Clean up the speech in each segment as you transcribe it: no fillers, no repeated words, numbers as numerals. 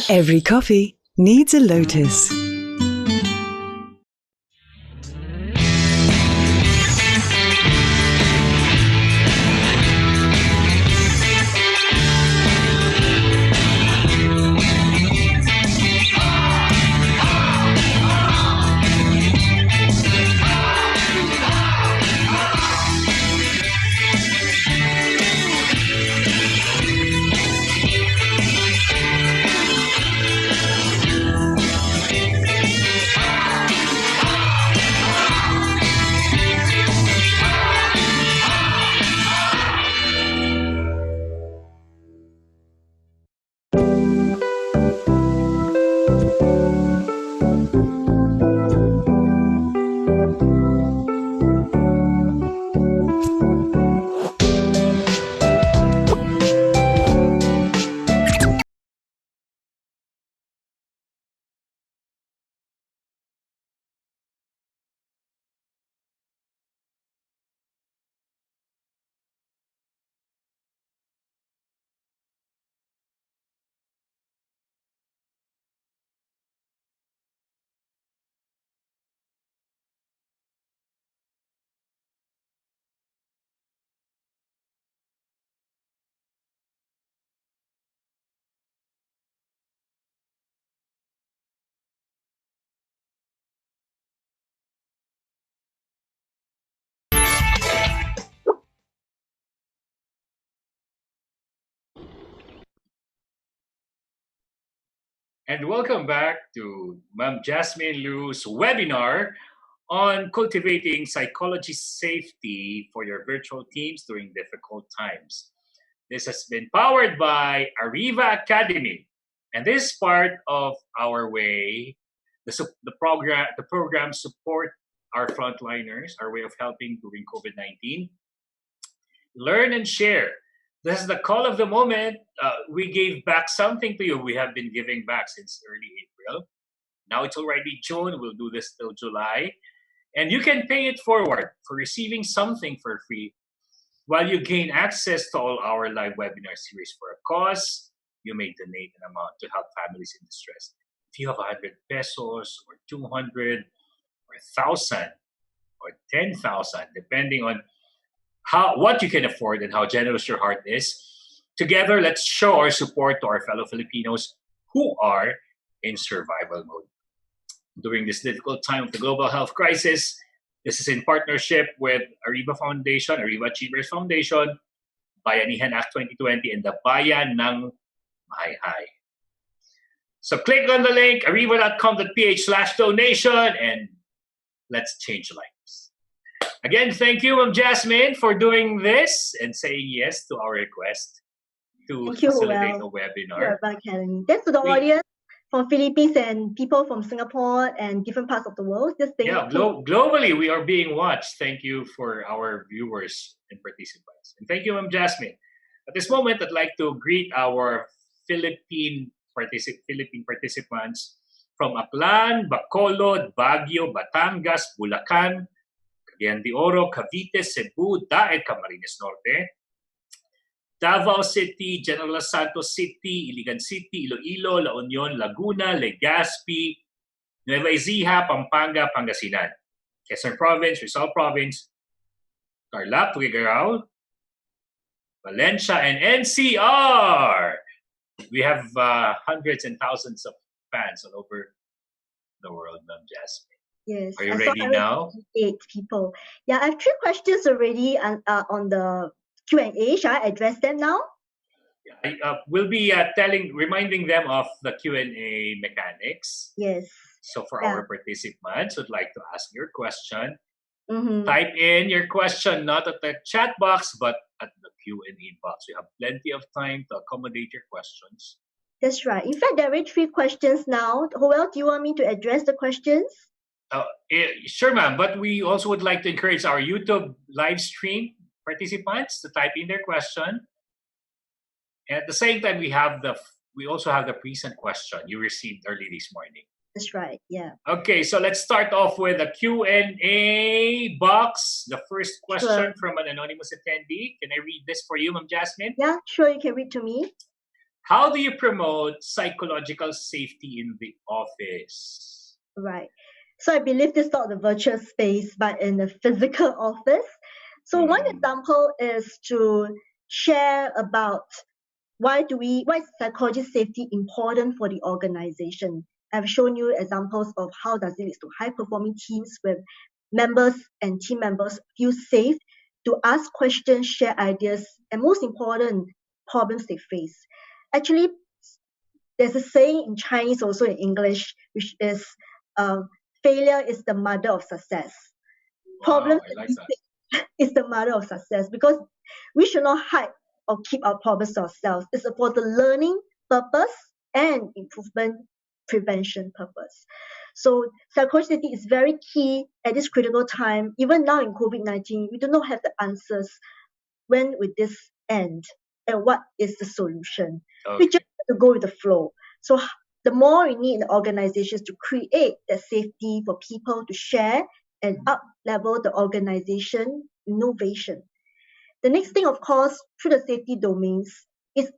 Every coffee needs a lotus. And welcome back to Ma'am Jasmine Liew's webinar on cultivating psychology safety for your virtual teams during difficult times. This has been powered by Ariva Academy, and this is part of our way. The program support our frontliners, our way of helping during COVID-19. Learn and share. This is the call of the moment. We gave back something to you. We have been giving back since early April. Now it's already June. We'll do this till July. And you can pay it forward for receiving something for free while you gain access to all our live webinar series for a cause. You may donate an amount to help families in distress. If you have 100 pesos or 200 or 1,000 or 10,000, depending on what you can afford and how generous your heart is. Together, let's show our support to our fellow Filipinos who are in survival mode. During this difficult time of the global health crisis, this is in partnership with Ariva Foundation, Ariva Achievers Foundation, Bayanihan Act 2020, and the Bayan ng Mahayhay. So click on the link, ariva.com.ph/donation, and let's change lives. Again, thank you, Ma'am Jasmine, for doing this and saying yes to our request to facilitate a webinar. Thanks to the audience from Philippines and people from Singapore and different parts of the world. Globally, we are being watched. Thank you for our viewers and participants. And thank you, Ma'am Jasmine. At this moment, I'd like to greet our Philippine participants from Aklan, Bacolod, Baguio, Batangas, Bulacan, Cagayan de Oro, Cavite, Cebu, Daet, Camarines Norte, Davao City, General Santos City, Iligan City, Iloilo, La Union, Laguna, Legazpi, Nueva Ecija, Pampanga, Pangasinan, Quezon Province, Rizal Province, Tarlac, Tuguegarao, Valencia, and NCR. We have hundreds and thousands of fans all over the world, Ma'am Jasmine. Yes. Are you ready now? 8 people. Yeah, I have 3 questions already on the Q&A. Shall I address them now? We'll be reminding them of the Q&A mechanics. Yes. So for our participants who'd like to ask your question, type in your question not at the chat box, but at the Q&A box. We have plenty of time to accommodate your questions. That's right. In fact, there are 3 questions now. Joel, do you want me to address the questions? Sure, ma'am. But we also would like to encourage our YouTube live stream participants to type in their question. And at the same time, we also have the present question you received early this morning. That's right. Yeah. Okay, so let's start off with a Q&A box. The first question from an anonymous attendee. Can I read this for you, Ma'am Jasmine? Yeah, sure. You can read to me. How do you promote psychological safety in the office? Right. So I believe this is not the virtual space, but in the physical office. So one example is to share about why is psychology safety important for the organization. I've shown you examples of how does it lead to high-performing teams where members and team members feel safe to ask questions, share ideas, and most important, problems they face. Actually, there's a saying in Chinese, also in English, which is failure is the mother of success. Wow, I like that. Is the mother of success, because we should not hide or keep our problems to ourselves. It's for the learning purpose and improvement prevention purpose. So psychology safety is very key at this critical time. Even now in COVID-19, we do not have the answers. When will this end? And what is the solution? We just have to go with the flow. So the more we need in the organizations to create that safety for people to share and up-level the organization innovation. The next thing, of course, through the safety domains is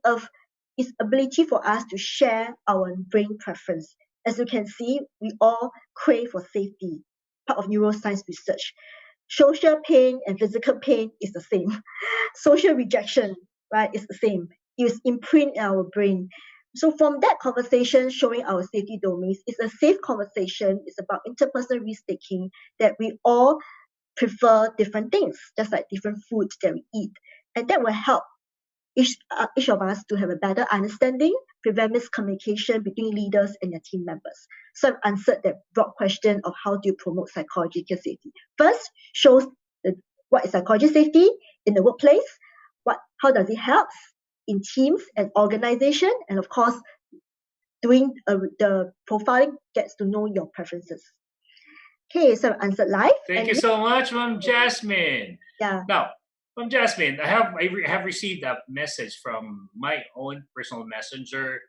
ability for us to share our brain preference. As you can see, we all crave for safety, part of neuroscience research. Social pain and physical pain is the same. Social rejection, right, is the same. It is imprint in our brain. So from that conversation showing our safety domains, it's a safe conversation. It's about interpersonal risk-taking, that we all prefer different things, just like different foods that we eat. And that will help each of us to have a better understanding, prevent miscommunication between leaders and their team members. So I've answered that broad question of how do you promote psychological safety. First, shows what is psychological safety in the workplace, how does it help in teams and organization, and of course, doing the profiling gets to know your preferences. Okay, so I've answered live. Thank you so much, Ma'am Jasmine. Yeah. Now, Ma'am Jasmine, I have received a message from my own personal messenger.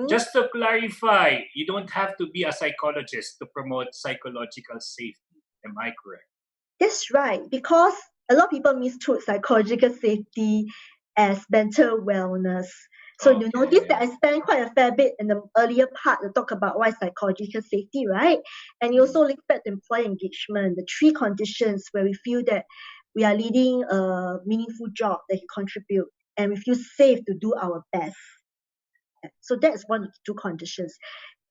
Just to clarify, you don't have to be a psychologist to promote psychological safety. Am I correct? That's right, because a lot of people mistreat psychological safety as mental wellness. So you notice that I spent quite a fair bit in the earlier part to talk about why psychological safety, right? And you also link back to employee engagement, the 3 conditions where we feel that we are leading a meaningful job that can contribute, and we feel safe to do our best. So that's one of the 2 conditions.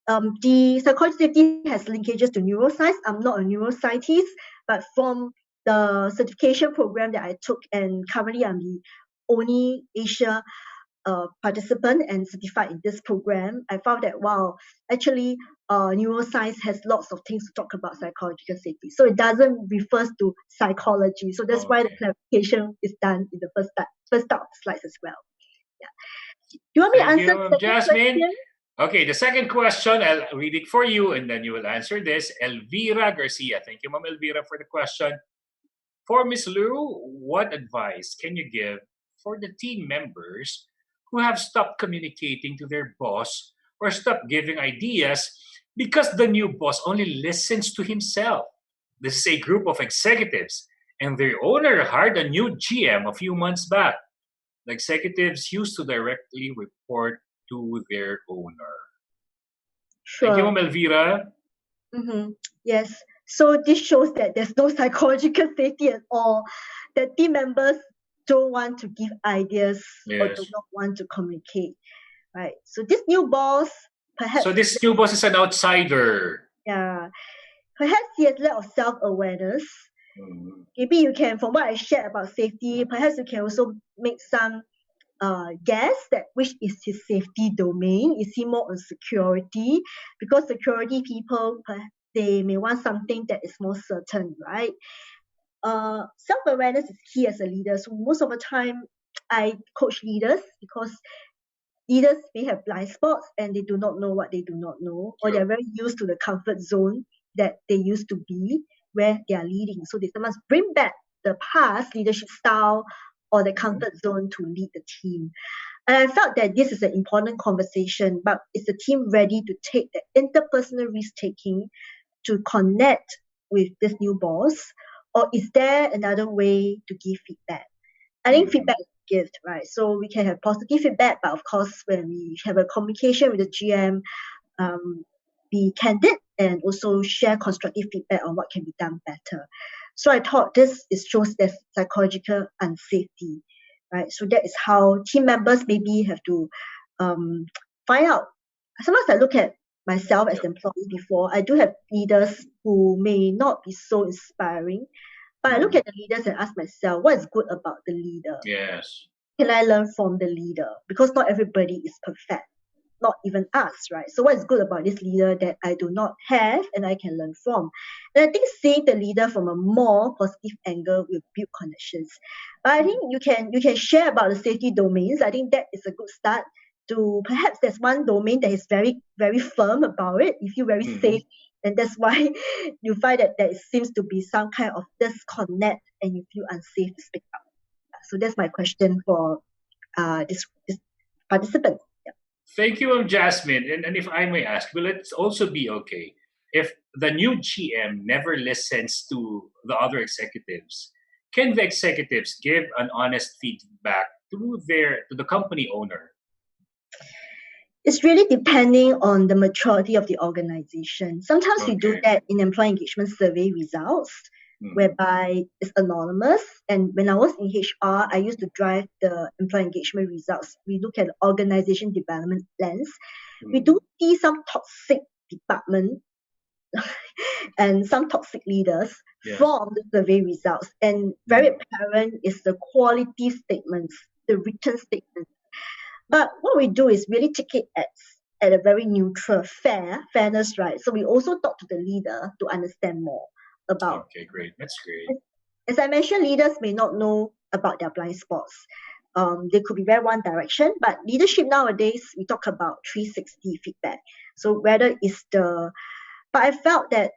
The psychology safety has linkages to neuroscience. I'm not a neuroscientist, but from the certification program that I took, and currently I'm the only Asia participant and certified in this program, I found that, wow, actually neuroscience has lots of things to talk about psychological safety. So it doesn't refer to psychology. So that's why the clarification is done in the first start of the slides as well. Yeah. Do you want me to answer the second Jasmine? question? Okay, the second question, I'll read it for you and then you will answer this. Elvira Garcia. Thank you, Ma'am Elvira, for the question. For Ms. Liew, what advice can you give for the team members who have stopped communicating to their boss or stopped giving ideas because the new boss only listens to himself? This is a group of executives, and their owner hired a new GM a few months back. The executives used to directly report to their owner. Sure. Thank you, Ma'am Elvira. Yes. So this shows that there's no psychological safety at all. The team members don't want to give ideas or do not want to communicate. Right. So this new boss, perhaps. So this new boss is an outsider. Yeah. Perhaps he has lack of self-awareness. Maybe you can, from what I shared about safety, perhaps you can also make some guess that which is his safety domain. Is he more on security? Because security people, they may want something that is more certain, right? Self-awareness is key as a leader. So most of the time, I coach leaders because leaders may have blind spots and they do not know what they do not know, or they're very used to the comfort zone that they used to be where they are leading. So they must bring back the past leadership style or the comfort zone to lead the team. And I felt that this is an important conversation, but is the team ready to take the interpersonal risk-taking to connect with this new boss? Or is there another way to give feedback? I think feedback is gift, right? So we can have positive feedback, but of course, when we have a communication with the GM, be candid and also share constructive feedback on what can be done better. So I thought this shows that psychological unsafety, right? So that is how team members maybe have to find out. Sometimes I look at myself as an employee before. I do have leaders who may not be so inspiring, but I look at the leaders and ask myself, what is good about the leader? Yes. Can I learn from the leader? Because not everybody is perfect, not even us, right? So what is good about this leader that I do not have and I can learn from? And I think seeing the leader from a more positive angle will build connections. But I think you can share about the safety domains. I think that is a good start to perhaps there's one domain that is very, very firm about it. You feel very safe. And that's why you find that there seems to be some kind of disconnect and you feel unsafe to speak up. So that's my question for this participant. Thank you, Jasmine. And if I may ask, will it also be okay if the new GM never listens to the other executives? Can the executives give an honest feedback to the company owner? It's really depending on the maturity of the organization. Sometimes we do Okay. that in employee engagement survey results, whereby it's anonymous. And when I was in HR, I used to drive the employee engagement results. We look at organization development lens. We do see some toxic department and some toxic leaders from the survey results. And very apparent is the quality statements, the written statements. But what we do is really take it at a very neutral, fairness, right? So we also talk to the leader to understand more about. Okay, great. That's great. As I mentioned, leaders may not know about their blind spots. They could be very one direction, but leadership nowadays, we talk about 360 feedback. So whether it's but I felt that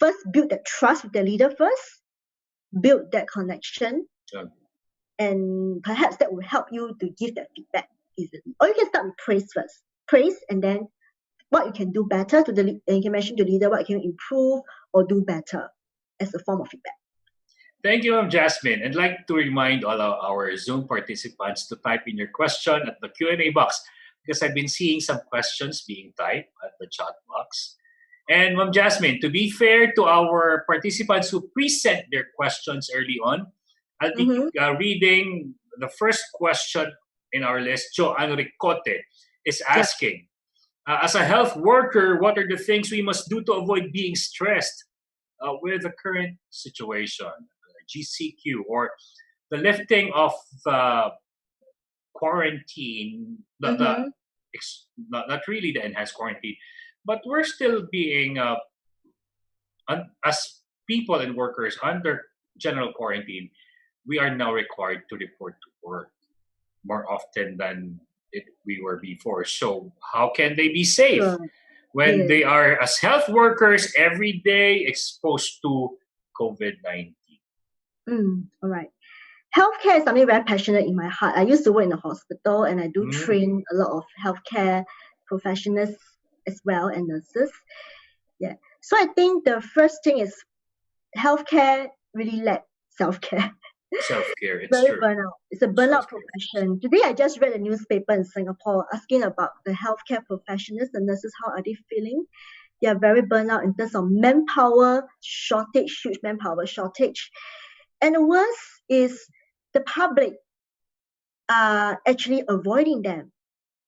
first build that trust with the leader first, build that connection. And perhaps that will help you to give that feedback easily. Or you can start with praise first. Praise and then what you can do better and you can mention to the leader what you can improve or do better as a form of feedback. Thank you, Jasmine. I'd like to remind all of our Zoom participants to type in your question at the Q&A box because I've been seeing some questions being typed at the chat box. And Ma'am Jasmine, to be fair to our participants who pre-sent their questions early on, I'll be reading the first question in our list. Joan Ricote is asking, as a health worker, what are the things we must do to avoid being stressed with the current situation, GCQ, or the lifting of the quarantine, not really the enhanced quarantine, but we're still being, as people and workers under general quarantine, we are now required to report to work more often than we were before. So how can they be safe when they are, as health workers, every day exposed to COVID-19? All right. Healthcare is something very passionate in my heart. I used to work in a hospital and I do train a lot of healthcare professionals as well and nurses. Yeah. So I think the first thing is healthcare really lacks self-care. Self-care, it's very true. burnout. It's a burnout profession. Today I just read a newspaper in Singapore asking about the healthcare professionals, the nurses, how are they feeling? They are very burnout in terms of manpower shortage, huge manpower shortage. And the worst is the public are actually avoiding them.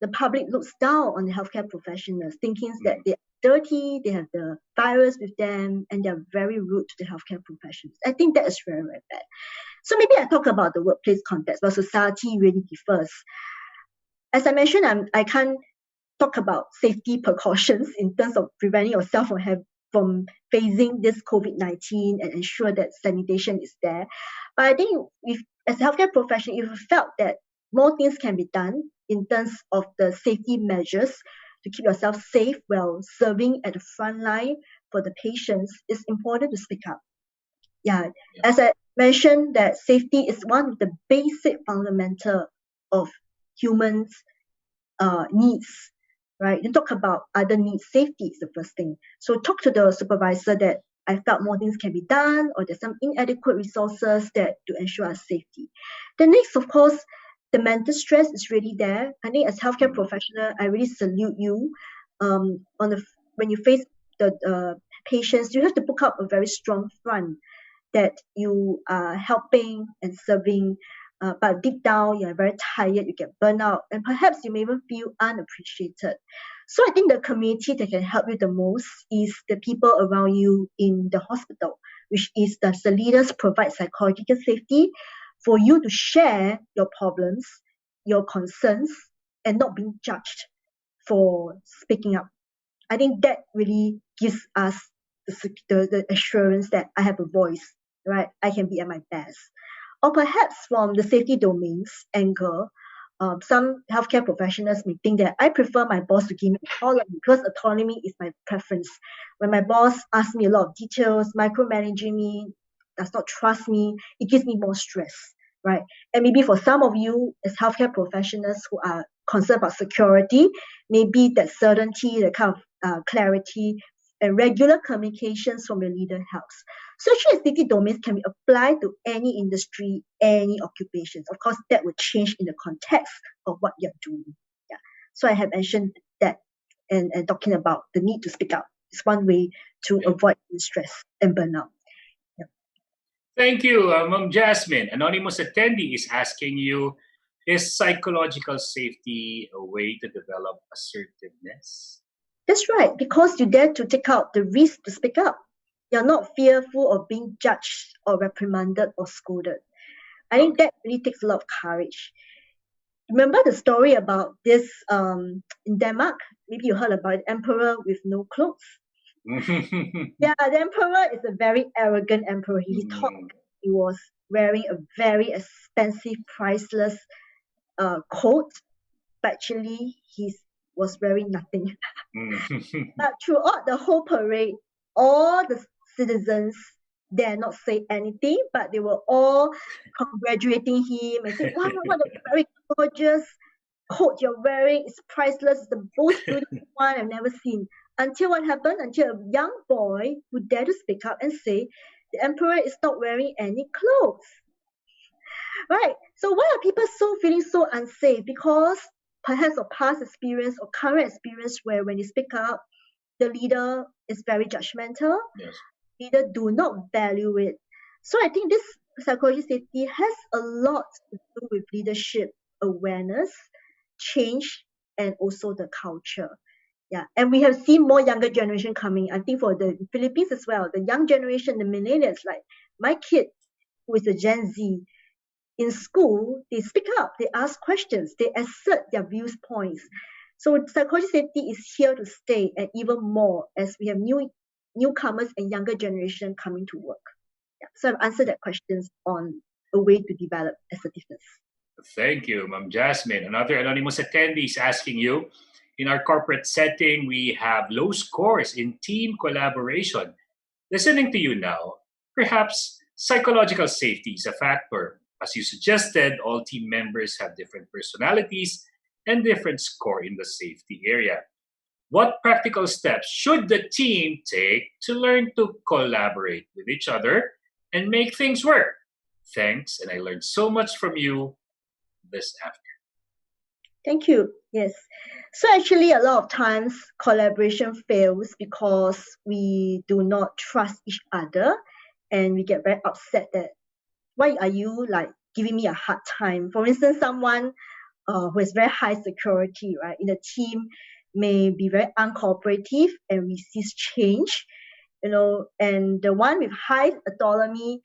The public looks down on the healthcare professionals, thinking that they're dirty, they have the virus with them, and they're very rude to the healthcare professionals. I think that is very, very bad. So maybe I talk about the workplace context, but society really differs. As I mentioned, I can't talk about safety precautions in terms of preventing yourself from facing this COVID-19 and ensure that sanitation is there. But I think as a healthcare professional, if you felt that more things can be done in terms of the safety measures to keep yourself safe while serving at the front line for the patients, it's important to speak up. Yeah. As I mentioned, that safety is one of the basic fundamental of humans' needs. Right? You talk about other needs, safety is the first thing. So talk to the supervisor that I felt more things can be done or there's some inadequate resources to ensure our safety. The next, of course, the mental stress is really there. I think as healthcare professional, I really salute you. When you face the patients, you have to put up a very strong front that you are helping and serving, but deep down you're very tired, you get burnt out, and perhaps you may even feel unappreciated. So I think the community that can help you the most is the people around you in the hospital, which is the leaders provide psychological safety for you to share your problems, your concerns, and not being judged for speaking up. I think that really gives us the assurance that I have a voice, right? I can be at my best. Or perhaps from the safety domains angle, some healthcare professionals may think that I prefer my boss to give me autonomy because autonomy is my preference. When my boss asks me a lot of details, micromanaging me, does not trust me, it gives me more stress, right? And maybe for some of you as healthcare professionals who are concerned about security, maybe that certainty, the kind of clarity and regular communications from your leader helps. So actually, safety domains can be applied to any industry, any occupations. Of course, that will change in the context of what you're doing. Yeah. So I have mentioned that and talking about the need to speak up is one way to avoid stress and burnout. Yeah. Thank you, Ma'am Jasmine. Anonymous attendee is asking you, is psychological safety a way to develop assertiveness? That's right, because you dare to take out the risk to speak up. You're not fearful of being judged or reprimanded or scolded. I think that really takes a lot of courage. Remember the story about this in Denmark? Maybe you heard about the emperor with no clothes. Yeah, the emperor is a very arrogant emperor. He thought he was wearing a very expensive, priceless coat, but actually he was wearing nothing. But throughout the whole parade, all the citizens dare not say anything, but they were all congratulating him and saying, wow, what a very gorgeous coat you're wearing. It's priceless. It's the most beautiful one I've never seen. Until what happened? Until a young boy who dared to speak up and say, the emperor is not wearing any clothes. Right? So why are people feeling so unsafe? Because perhaps of past experience or current experience where when you speak up, the leader is very judgmental. Yes. Leader do not value it. So I think this psychology safety has a lot to do with leadership awareness, change, and also the culture. Yeah, and we have seen more younger generation coming. I think for the Philippines as well, the young generation, the millennials, like my kid, who is a Gen Z, in school, they speak up, they ask questions, they assert their viewpoints. So psychology safety is here to stay, and even more as we have newcomers and younger generation coming to work. Yeah. So I've answered that questions on a way to develop assertiveness. Thank you, Ma'am Jasmine. Another anonymous attendee is asking you, in our corporate setting, we have low scores in team collaboration. Listening to you now, perhaps psychological safety is a factor. As you suggested, all team members have different personalities and different score in the safety area. What practical steps should the team take to learn to collaborate with each other and make things work? Thanks, and I learned so much from you this afternoon. Thank you. Yes. So actually, a lot of times collaboration fails because we do not trust each other, and we get very upset that why are you like giving me a hard time? For instance, someone who has very high security, right, in the team may be very uncooperative and resist change, and the one with high autonomy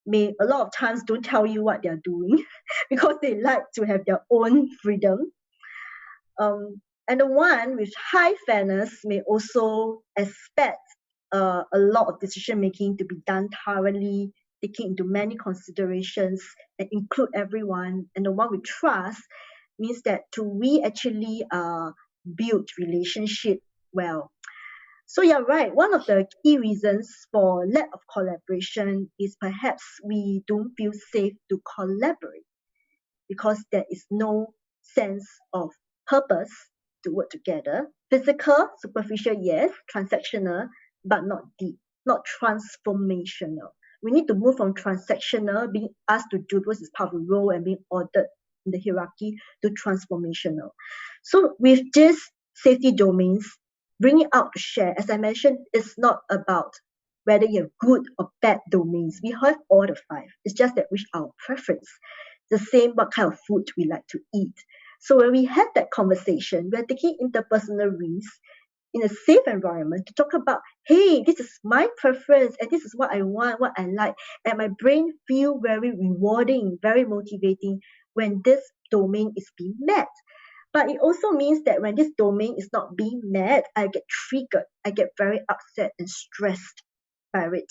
may a lot of times don't tell you what they're doing because they like to have their own freedom. And the one with high fairness may also expect a lot of decision making to be done thoroughly, taking into many considerations and include everyone. And the one with trust means that we actually build relationship well. So you're right. One of the key reasons for lack of collaboration is perhaps we don't feel safe to collaborate because there is no sense of purpose to work together. Physical, superficial, yes. Transactional, but not deep, not transformational. We need to move from transactional, being asked to do because it's part of the role and being ordered in the hierarchy, to transformational. So with this safety domains, bring it out to share. As I mentioned, it's not about whether you have good or bad domains. We have all the 5. It's just that which our preference. The same what kind of food we like to eat. So when we have that conversation, we are taking interpersonal risks in a safe environment to talk about, hey, this is my preference and this is what I want, what I like. And my brain feel very rewarding, very motivating when this domain is being met. But it also means that when this domain is not being met, I get triggered. I get very upset and stressed by it.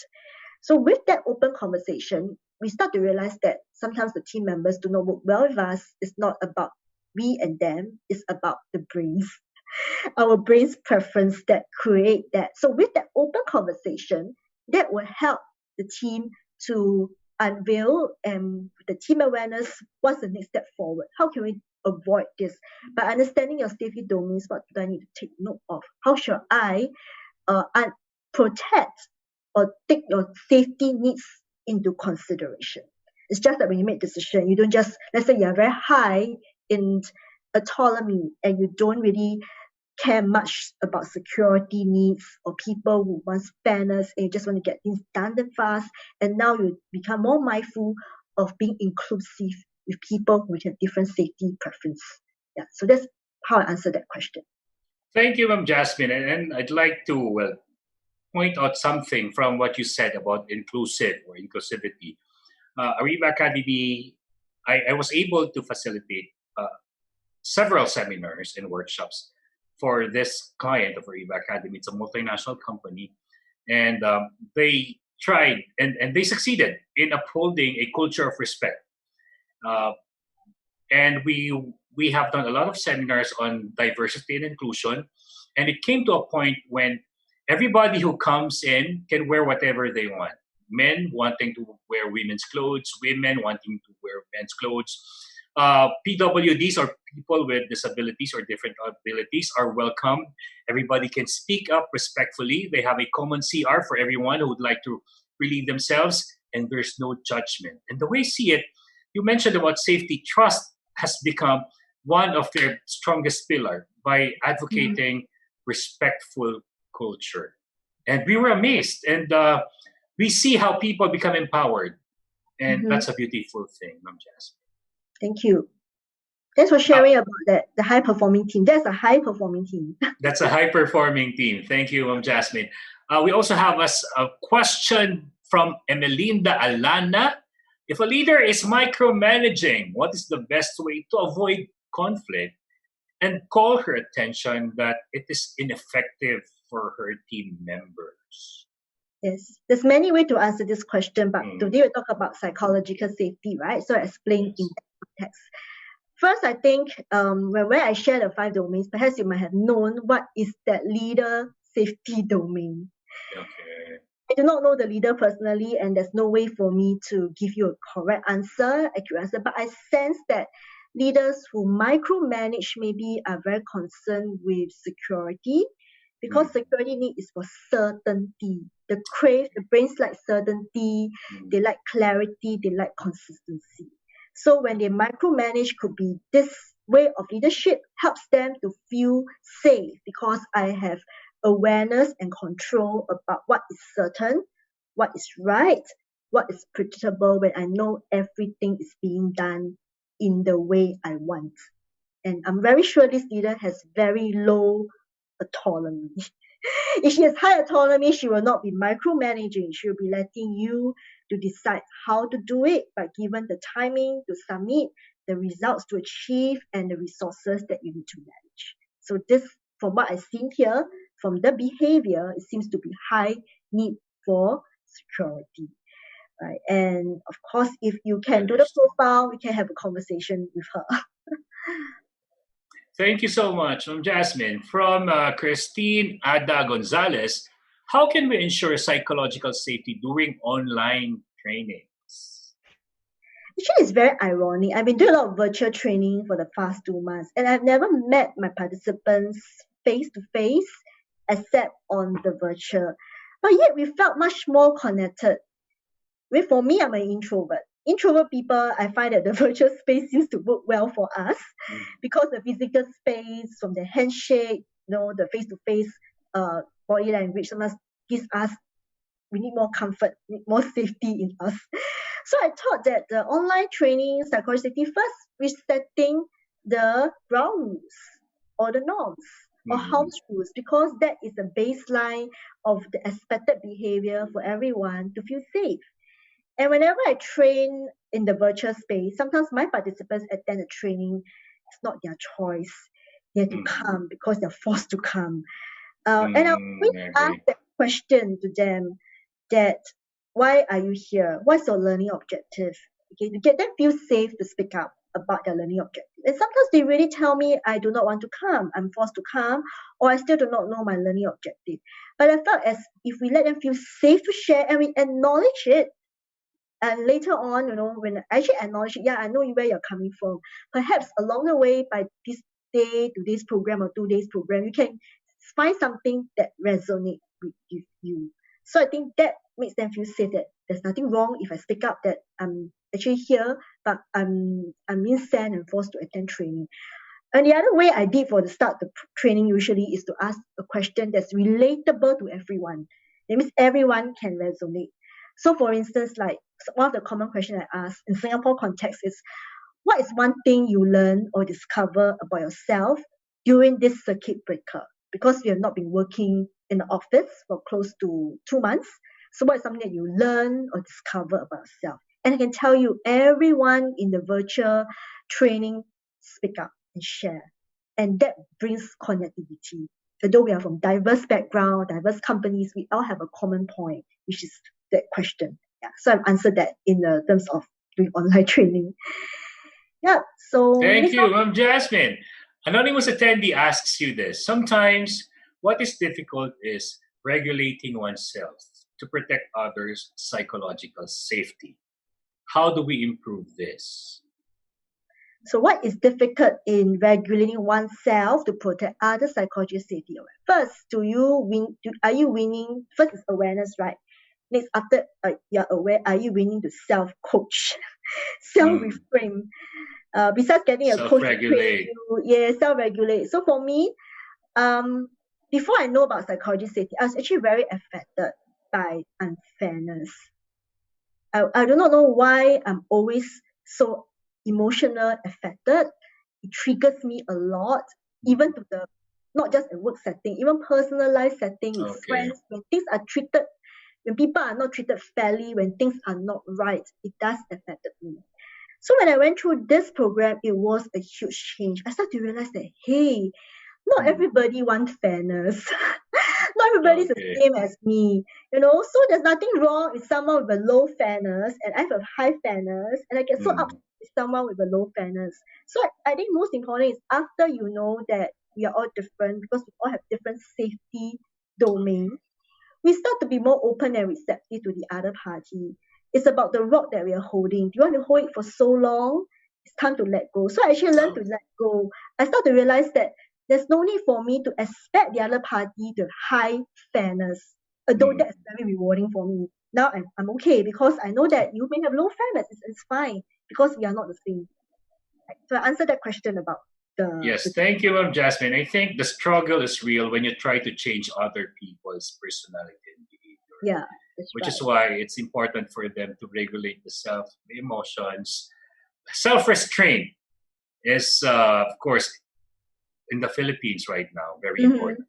So with that open conversation, we start to realize that sometimes the team members do not work well with us. It's not about we and them. It's about the brains, our brain's preference that create that. So with that open conversation, that will help the team to unveil and the team awareness, what's the next step forward? How can we avoid this? By understanding your safety domains, what do I need to take note of? How should I protect or take your safety needs into consideration? It's just that when you make decision, you don't just, let's say you're very high in autonomy and you don't really care much about security needs or people who want fairness and you just want to get things done fast, and now you become more mindful of being inclusive with people with a different safety preference. Yeah, so that's how I answer that question. Thank you, Ma'am Jasmine. And I'd like to point out something from what you said about inclusive or inclusivity. Ariva Academy, I was able to facilitate several seminars and workshops for this client of Ariva Academy. It's a multinational company, and they tried and they succeeded in upholding a culture of respect. And we have done a lot of seminars on diversity and inclusion, and it came to a point when everybody who comes in can wear whatever they want. Men wanting to wear women's clothes, women wanting to wear men's clothes. PWDs or people with disabilities or different abilities are welcome. Everybody can speak up respectfully. They have a common CR for everyone who would like to relieve themselves, and there's no judgment. And the way I see it, you mentioned about safety. Trust has become one of their strongest pillar by advocating respectful culture. And we were amazed. And we see how people become empowered. And that's a beautiful thing, Ma'am Jasmine. Thank you. Thanks for sharing about that, the high-performing team. That's a high-performing team. That's a high-performing team. Thank you, Ma'am Jasmine. We also have a question from Emelinda Alana. If a leader is micromanaging, what is the best way to avoid conflict and call her attention that it is ineffective for her team members? Yes, there's many ways to answer this question, but today we talk about psychological safety, right? So I explain in that context. First, I think when I share the 5 domains, perhaps you might have known what is that leader safety domain. Okay. I do not know the leader personally, and there's no way for me to give you a correct answer, accurate answer, but I sense that leaders who micromanage maybe are very concerned with security, because security need is for certainty. The brains like certainty, they like clarity, they like consistency. So when they micromanage, could be this way of leadership helps them to feel safe because I have awareness and control about what is certain, what is right, what is predictable, when I know everything is being done in the way I want. And I'm very sure this leader has very low autonomy. If she has high autonomy, she will not be micromanaging. She will be letting you to decide how to do it, but given the timing to submit, the results to achieve, and the resources that you need to manage. So this, from what I've seen here, from the behavior, it seems to be high need for security. Right? And of course, if you can do the profile, we can have a conversation with her. Thank you so much, Jasmine. From Christine Ada Gonzalez, how can we ensure psychological safety during online trainings? Actually, it's very ironic. I've been doing a lot of virtual training for the past 2 months, and I've never met my participants face to face except on the virtual. But yet we felt much more connected For me, I'm an introvert. Introvert people, I find that the virtual space seems to work well for us because the physical space, from the handshake, the face-to-face body language, sometimes gives us, we need more comfort, need more safety in us. So I thought that the online training, psychology safety, first resetting the ground rules or the norms or house rules, because that is the baseline of the expected behavior for everyone to feel safe. And whenever I train in the virtual space, sometimes my participants attend the training. It's not their choice. They have to come because they're forced to come. And I always ask that question to them, that why are you here? What's your learning objective? Okay, to get them feel safe to speak up about their learning objective. And sometimes they really tell me, I do not want to come, I'm forced to come, or I still do not know my learning objective. But I felt as if we let them feel safe to share and we acknowledge it, and later on, when I actually acknowledge it, I know where you're coming from. Perhaps along the way, by this day to this program or 2 days program, you can find something that resonates with you. So I think that makes them feel safe, that there's nothing wrong if I speak up that I'm actually here, but I'm being sent and forced to attend training. And the other way I did for the start the training usually is to ask a question that's relatable to everyone. That means everyone can resonate. So for instance, like one of the common questions I ask in Singapore context is, what is one thing you learn or discover about yourself during this circuit breaker? Because we have not been working in the office for close to 2 months. So what is something that you learn or discover about yourself? And I can tell you, everyone in the virtual training speak up and share. And that brings connectivity. Although we are from diverse background, diverse companies, we all have a common point, which is that question. So I've answered that in the terms of doing online training. So thank you, Jasmine. Anonymous attendee asks you this. Sometimes what is difficult is regulating oneself to protect others' psychological safety. How do we improve this? So what is difficult in regulating oneself to protect others' psychological safety? First, are you winning? First is awareness, right? Next, after you're aware, are you willing to self-coach, self-reframe? Besides getting a coach to train you, self-regulate. So for me, before I know about psychology safety, I was actually very affected by unfairness. I do not know why I'm always so emotional affected. It triggers me a lot, even to the not just a work setting, even personal life setting with friends. When things are treated, when people are not treated fairly, when things are not right, it does affect me. So when I went through this program, it was a huge change. I started to realize that, hey, not everybody wants fairness. Not everybody's the same as me, So there's nothing wrong with someone with a low fairness, and I have a high fairness, and I get so upset with someone with a low fairness. So I think most important is, after you know that we are all different because we all have different safety domains, we start to be more open and receptive to the other party. It's about the rock that we are holding. Do you want to hold it for so long? It's time to let go. So I actually learned to let go. I start to realize that there's no need for me to expect the other party to high fairness, although that's very rewarding for me. Now I'm okay, because I know that you may have low fairness. It's fine, because we are not the same. So I answered that question about the... Yes, thank you, Jasmine. I think the struggle is real when you try to change other people's personality and behavior. Which is why it's important for them to regulate the emotions. Self-restraint is, of course, in the Philippines right now, very important.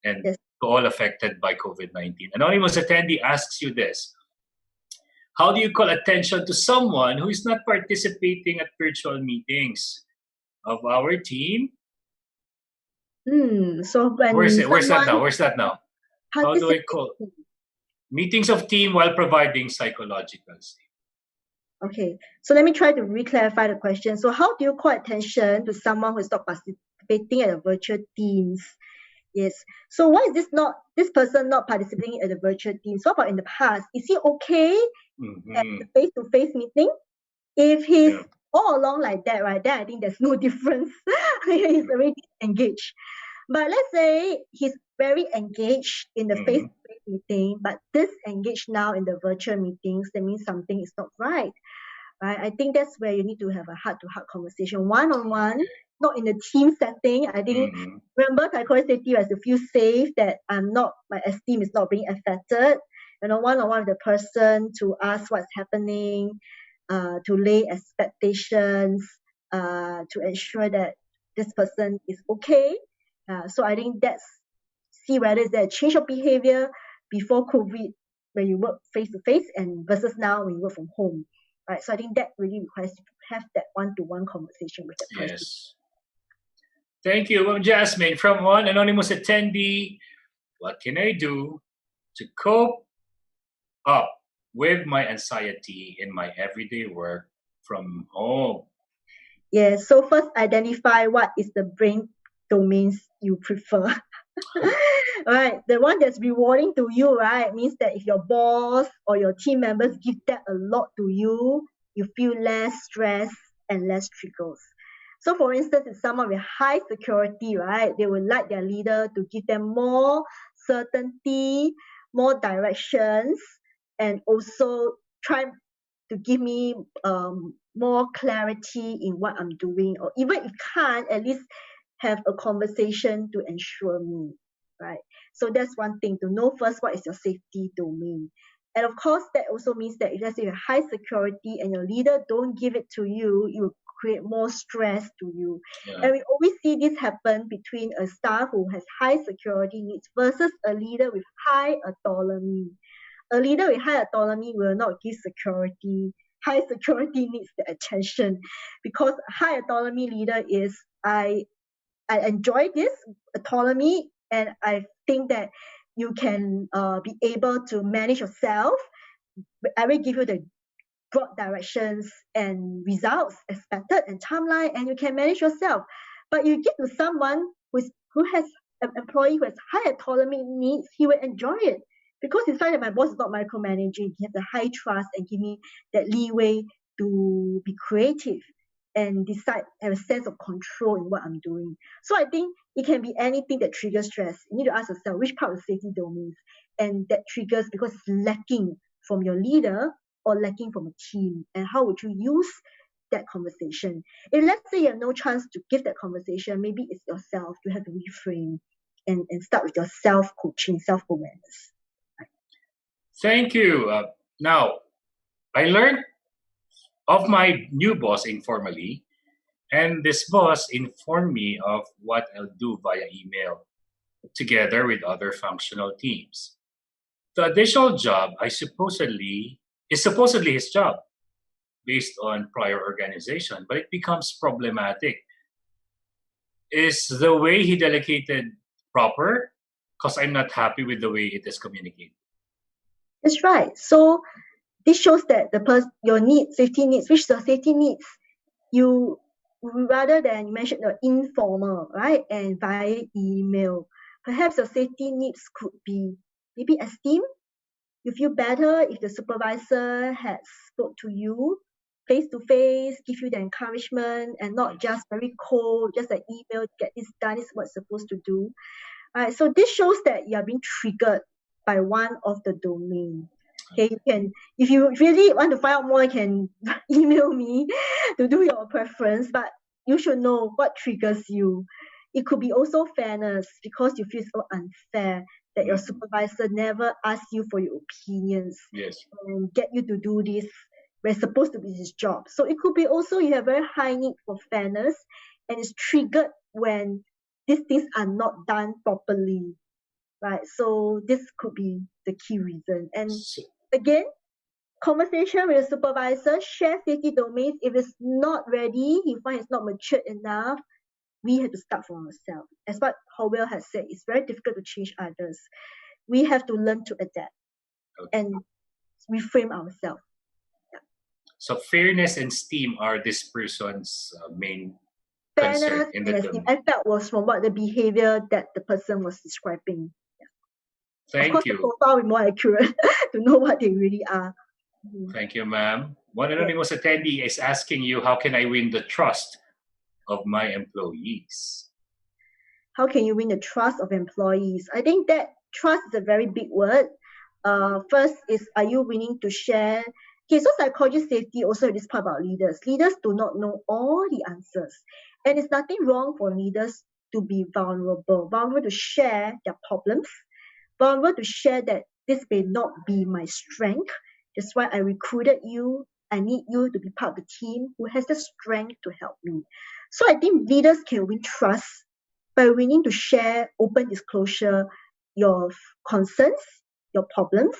And all affected by COVID-19. Anonymous attendee asks you this. How do you call attention to someone who is not participating at virtual meetings of our team? So when Where's that now? How do I call meetings of team while providing psychological safety? Okay, so let me try to re-clarify the question. So how do you call attention to someone who is not participating at the virtual teams? Yes. So why is this person not participating at the virtual teams? What about in the past? Is he okay at the face-to-face meeting? If he's all along like that, right, then I think there's no difference. He's already engaged. But let's say he's very engaged in the face-to-face meeting, but disengaged now in the virtual meetings. That means something is not right. Right? I think that's where you need to have a heart-to-heart conversation, one-on-one, not in a team setting. I think remember psychological safety has to feel safe that my esteem is not being affected. One-on-one with the person to ask what's happening, to lay expectations, to ensure that this person is okay. So I think that's see whether is there a change of behavior before COVID when you work face to face and versus now when you work from home. Right. So I think that really requires you to have that one-to-one conversation with that person. Yes. Thank you, Jasmine. From one anonymous attendee, what can I do to cope up with my anxiety in my everyday work from home? Yeah, so first identify what is the brain domains you prefer. Right, the one that's rewarding to you, right, means that if your boss or your team members give that a lot to you, you feel less stress and less triggers. So for instance, if someone with high security, right, they would like their leader to give them more certainty, more directions, and also try to give me more clarity in what I'm doing, or even if can't, at least have a conversation to ensure me, right? So that's one thing, to know first what is your safety domain. And of course, that also means that if let's say you have high security and your leader don't give it to you, you will create more stress to you. Yeah. And we always see this happen between a staff who has high security needs versus a leader with high autonomy. A leader with high autonomy will not give security. High security needs the attention, because high autonomy leader is I enjoy this autonomy, and I think that you can be able to manage yourself. I will give you the broad directions and results expected and timeline, and you can manage yourself. But you give to someone who has an employee who has high autonomy needs, he will enjoy it because he find that my boss is not micromanaging. He has a high trust and give me that leeway to be creative and decide, have a sense of control in what I'm doing. So I think it can be anything that triggers stress. You need to ask yourself which part of the safety domains and that triggers because it's lacking from your leader or lacking from a team, and how would you use that conversation? If let's say you have no chance to give that conversation, maybe it's yourself. You have to reframe and start with your self-coaching, self-awareness. Thank you. Now, I learned of my new boss informally, and this boss informed me of what I'll do via email together with other functional teams. The additional job is supposedly his job based on prior organization, but it becomes problematic. Is the way he delegated proper? Because I'm not happy with the way it is communicated. That's right. So this shows that your needs, safety needs, which the safety needs, you rather than you mentioned the informal, right, and via email, perhaps your safety needs could be maybe esteem. You feel better if the supervisor has spoke to you face to face, give you the encouragement, and not just very cold, just an email, get this done, this is what's supposed to do. Right. So this shows that you are being triggered by one of the domain. Okay, you can, if you really want to find out more, you can email me to do your preference, but you should know what triggers you. It could be also fairness, because you feel so unfair that your supervisor never asks you for your opinions. Yes. And get you to do this where it's supposed to be his job. So it could be also you have very high need for fairness, and it's triggered when these things are not done properly, right? So this could be the key reason. And again, conversation with the supervisor, share safety domains. If it's not ready, you find it's not mature enough, we have to start from ourselves. As what Howell has said, it's very difficult to change others. We have to learn to adapt and reframe ourselves. Yeah. So fairness and esteem are this person's main Fairness concern in and the esteem. I felt was from what the behavior that the person was describing. Yeah. Thank of course, you. the profile will be more accurate to know what they really are. Thank you, ma'am. One anonymous attendee is asking you, how can I win the trust of my employees? How can you win the trust of employees? I think that trust is a very big word. First is, are you willing to share? Okay, so psychology safety also is part about leaders. Leaders do not know all the answers. And it's nothing wrong for leaders to be vulnerable to share their problems, vulnerable to share that this may not be my strength. That's why I recruited you. I need you to be part of the team who has the strength to help me. So I think leaders can win trust by willing to share open disclosure your concerns, your problems,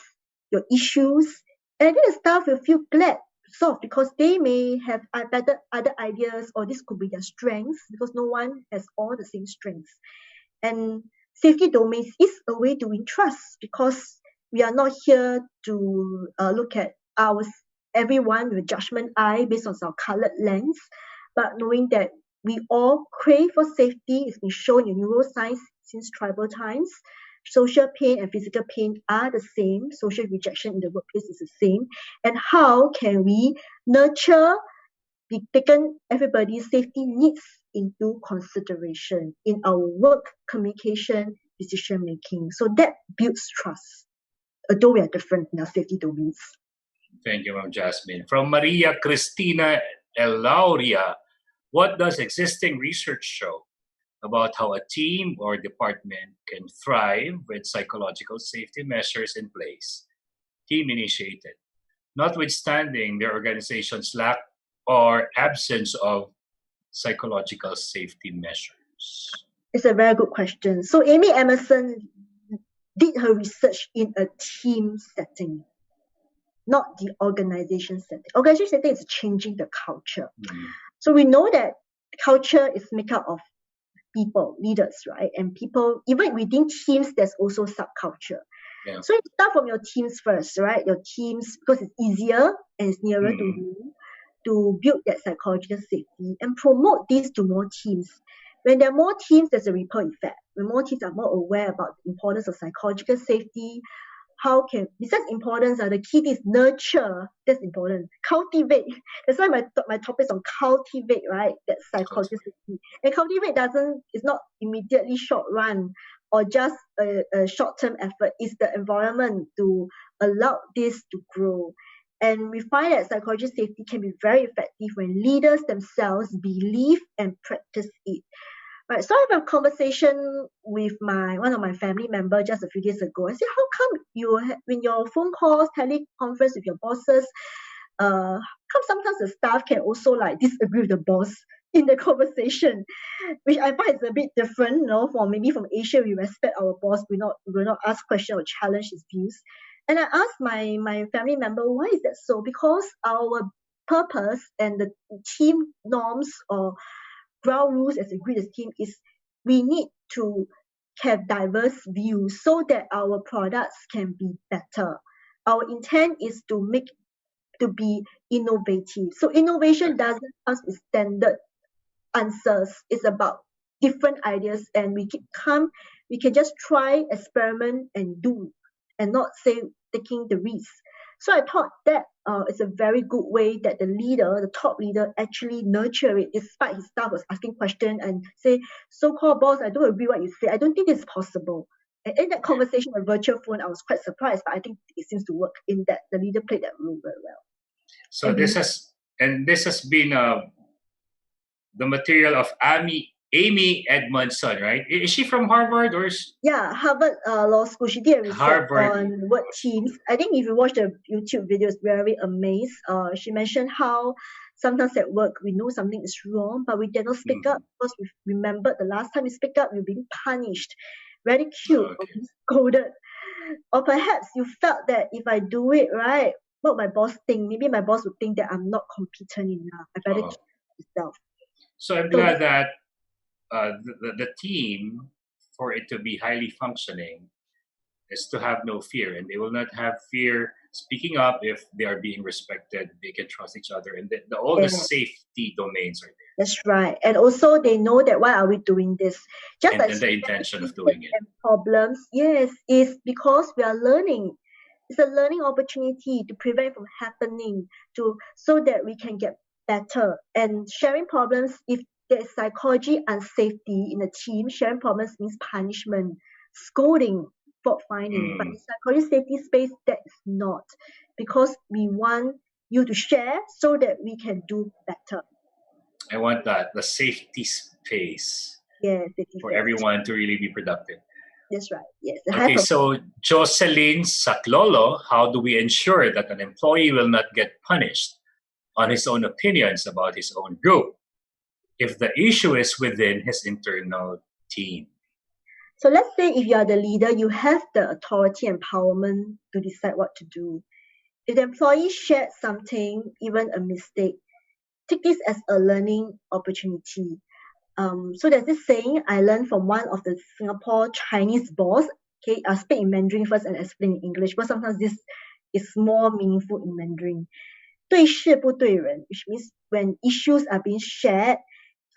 your issues, and I think the staff will feel glad to solve because they may have other ideas, or this could be their strengths because no one has all the same strengths. And safety domains is a way to win trust because we are not here to look at everyone with a judgment eye based on our colored lens, but knowing that we all crave for safety. It's been shown in neuroscience since tribal times. Social pain and physical pain are the same. Social rejection in the workplace is the same. And how can we nurture, be taken everybody's safety needs into consideration in our work, communication, decision making? So that builds trust, although we are different in our safety domains. Thank you, Ma'am Jasmine. From Maria Cristina Elauria, what does existing research show about how a team or department can thrive with psychological safety measures in place, team initiated, notwithstanding their organization's lack or absence of psychological safety measures? It's a very good question. So Amy Emerson did her research in a team setting, not the organization setting. Organization setting is changing the culture. So we know that culture is made up of people, leaders, right? And people, even within teams, there's also subculture. Yeah. So you start from your teams first, right? Your teams, because it's easier and it's nearer to you, to build that psychological safety and promote this to more teams. When there are more teams, there's a ripple effect. When more teams are more aware about the importance of psychological safety, besides importance, the key is nurture. That's important. Cultivate. That's why my topic is on cultivate, right? That psychological safety. And cultivate is not immediately short run or just a short-term effort. It's the environment to allow this to grow. And we find that psychological safety can be very effective when leaders themselves believe and practice it. Right, so I have a conversation with one of my family members just a few days ago. I said, how come when your phone calls, teleconference with your bosses, come sometimes the staff can also disagree with the boss in the conversation, which I find is a bit different. From Asia, we respect our boss. We will not ask questions or challenge his views. And I asked my family member, why is that so? Because our purpose and the team norms or ground rules as a grid as team is we need to have diverse views so that our products can be better. Our intent is to be innovative. So innovation doesn't come with standard answers. It's about different ideas, and we can just try, experiment, and do, and not say taking the risk. So I thought that is a very good way that the top leader, actually nurture it, despite his staff was asking questions and say, so-called boss, I don't agree what you say. I don't think it's possible. And in that conversation on virtual phone, I was quite surprised, but I think it seems to work in that the leader played that role very well. So this has been the material of Amy Edmondson, right? Is she from Harvard or? Yeah, Harvard Law School. She did a research on word teams. I think if you watch the YouTube video, it's very amazed. She mentioned how sometimes at work we know something is wrong, but we did not speak up because we remembered the last time we speak up, we're being punished, ridiculed, or scolded. Or perhaps you felt that if I do it right, what my boss think? Maybe my boss would think that I'm not competent enough. I better keep myself. So I'm glad that the team, for it to be highly functioning, is to have no fear, and they will not have fear speaking up if they are being respected. They can trust each other, and all the safety domains are there. That's right, and also they know that why are we doing this? And the intention of doing it. Problems, yes, is because we are learning. It's a learning opportunity to prevent from happening, so that we can get better. And sharing problems, if there is psychology and safety in a team, sharing problems means punishment, scolding, fault finding. But in psychology safety space, that is not, because we want you to share so that we can do better. I want that, the safety space Safety for space. everyone to really be productive. That's right. Yes. Okay, so Jocelyn Saklolo, how do we ensure that an employee will not get punished on his own opinions about his own group if the issue is within his internal team? So let's say if you are the leader, you have the authority and empowerment to decide what to do. If the employee shared something, even a mistake, take this as a learning opportunity. So there's this saying I learned from one of the Singapore Chinese boss. Okay, I'll speak in Mandarin first and explain in English, but sometimes this is more meaningful in Mandarin. 对事不对人, which means when issues are being shared,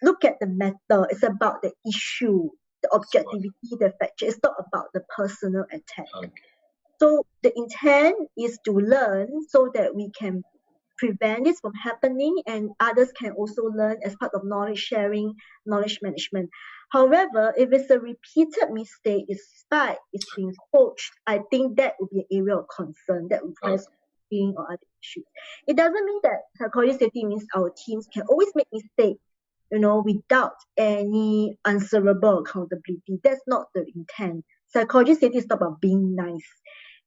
look at the matter. It's about the issue, the objectivity, the factor. It's not about the personal attack. Okay. So the intent is to learn so that we can prevent this from happening, and others can also learn as part of knowledge sharing, knowledge management. However, if it's a repeated mistake, despite it's being coached, I think that would be an area of concern that requires being or other issues. It doesn't mean that psychology safety means our teams can always make mistakes, without any answerable accountability. That's not the intent. Psychology safety is not about being nice.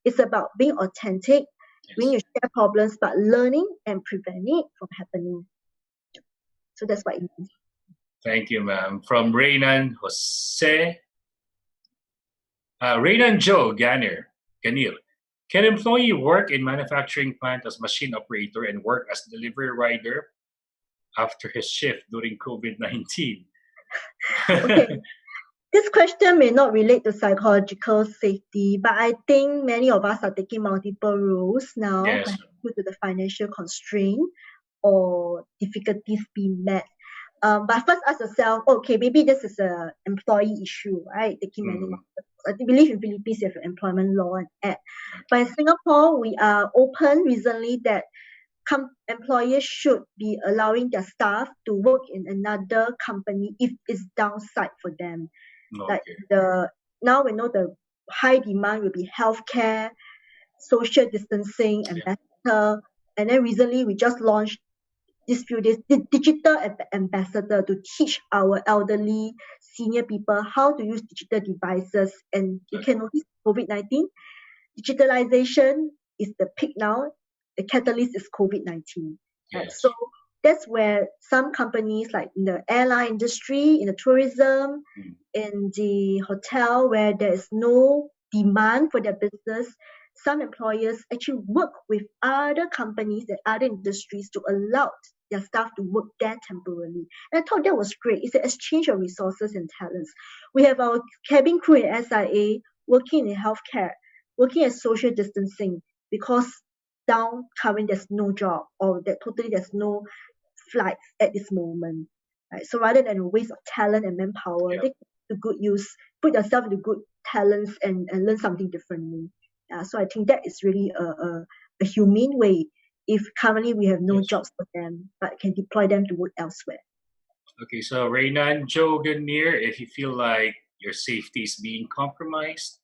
It's about being authentic, when you share problems, but learning and preventing it from happening. So that's what it means. Thank you, ma'am. From Raynan Joe Ganil. Can employee work in manufacturing plant as machine operator and work as delivery rider after his shift during COVID-19? Okay. This question may not relate to psychological safety, but I think many of us are taking multiple roles now, perhaps due to the financial constraint or difficulties being met. But first ask yourself, okay, maybe this is an employee issue, right? Taking many multiple. I believe in Philippines you have an employment law and act. But in Singapore, we are open recently that employers should be allowing their staff to work in another company if it's downside for them. Okay. Like now we know the high demand will be healthcare, social distancing, ambassador, and then recently we just launched this few days the digital ambassador to teach our elderly senior people how to use digital devices. And you can notice COVID-19 digitalization is the peak now. The catalyst is COVID-19. So that's where some companies, like in the airline industry, in the tourism, in the hotel, where there is no demand for their business, some employers actually work with other companies and other industries to allow their staff to work there temporarily. And I thought that was great. It's an exchange of resources and talents. We have our cabin crew in SIA working in healthcare, working at social distancing, because down current there's no job, or that totally there's no flights at this moment. Right? So rather than a waste of talent and manpower, they do good use, put yourself into good talents and learn something differently. So I think that is really a humane way if currently we have no jobs for them, but can deploy them to work elsewhere. Okay, so Raynan Joe Ganir, if you feel like your safety is being compromised,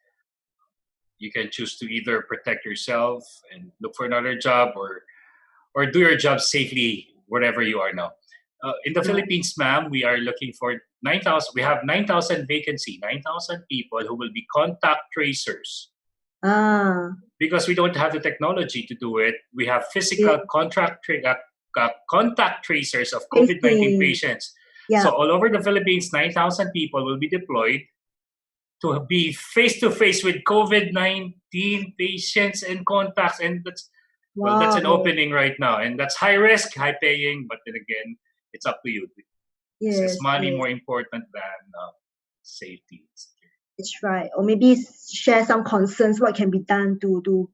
you can choose to either protect yourself and look for another job, or do your job safely wherever you are now. In the Philippines, ma'am, we are looking for 9,000. We have 9,000 vacancy, 9,000 people who will be contact tracers. Because we don't have the technology to do it. We have physical contact tracers of COVID-19 patients. So all over the Philippines, 9,000 people will be deployed to be face-to-face with COVID-19 patients and contacts. And that's an opening right now. And that's high risk, high paying, but then again, it's up to you. Is money more important than safety? That's right. Or maybe share some concerns, what can be done to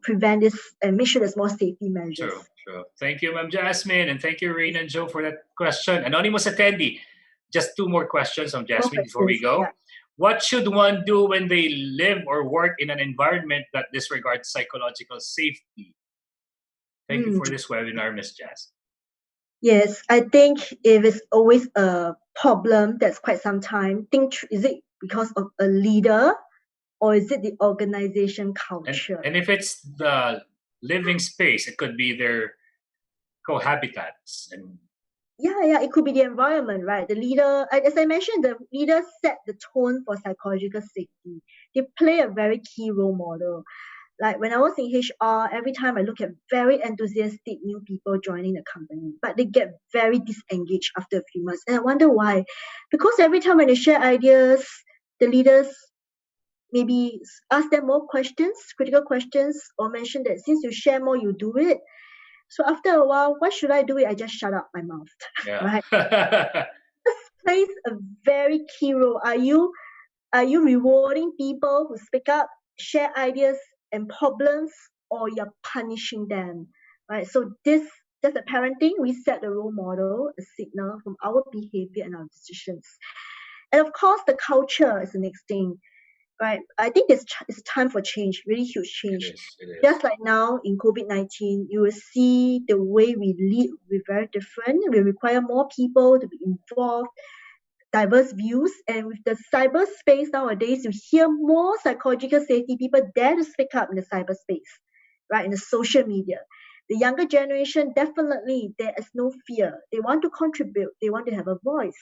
prevent this and make sure there's more safety measures. True. Thank you, Ma'am Jasmine, and thank you, Raynan Joe, for that question. Anonymous attendee, just 2 more questions from Jasmine before we go. What should one do when they live or work in an environment that disregards psychological safety? Thank you for this webinar, Ms. Jazz. Yes, I think if it's always a problem that's quite some time, is it because of a leader or is it the organization culture? And if it's the living space, it could be their cohabitats. And Yeah, it could be the environment, right? The leader, as I mentioned, the leader set the tone for psychological safety. They play a very key role model. Like when I was in HR, every time I look at very enthusiastic new people joining the company, but they get very disengaged after a few months. And I wonder why. Because every time when they share ideas, the leaders maybe ask them more questions, critical questions, or mention that since you share more, you do it. So after a while, why should I do it? I just shut up my mouth, yeah. right? This plays a very key role. Are you rewarding people who speak up, share ideas and problems, or you're punishing them, right? So that's a parenting. We set the role model, a signal from our behavior and our decisions. And of course, the culture is the next thing, right? I think it's time for change, really huge change. It is. Just like now in COVID-19, you will see the way we lead will be very different. We require more people to be involved, diverse views, and with the cyberspace nowadays, you hear more psychological safety people dare to speak up in the cyberspace, right? In the social media. The younger generation, definitely, there is no fear. They want to contribute. They want to have a voice,